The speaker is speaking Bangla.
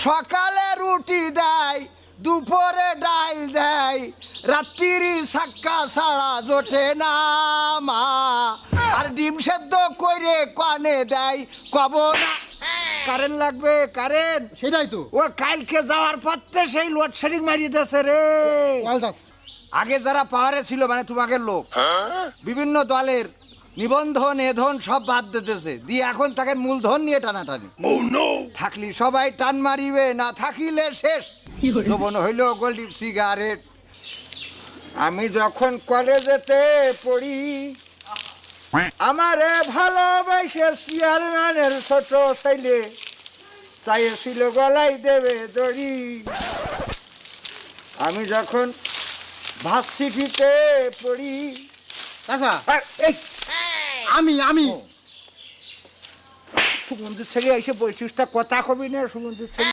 সকালে রুটি দেয়, দুপুরে ডাল দেয়, রাত্রি সাক্কা ছাড়া জোটে না মা। আর ডিম সেদ্ধ করে কানে দেয়, কব না কারেন্ট লাগবে কারেন্ট। সেটাই তো ও কালকে যাওয়ার পথে সেই লোডশেডিং মারিয়ে দিয়েছে রে। আগে যারা পাহাড়ে ছিল মানে তোমাকে লোক বিভিন্ন দলের নিবন্ধন এধন সব বাদ দিতেছে দিয়ে এখন তাকে মূলধন নিয়ে টানাটানি। থাকলি সবাই টান মারিবে, না থাকিলে শেষ। যৌবন হইল গোল্ডি সিগারেট। আমি যখন কলেজেতে পড়ি আমারে ভালোবাসে চেয়ারম্যানের ছোট ছেলে চাইছিল গলায় দেবে দড়ি। আমি যখন ভার্সিটিতে পড়ি চাচা এই আমি সুগন্ধির ছেলে এসে বৈশিষ্ট্য কথা কবি না সুগন্ধির ছেলে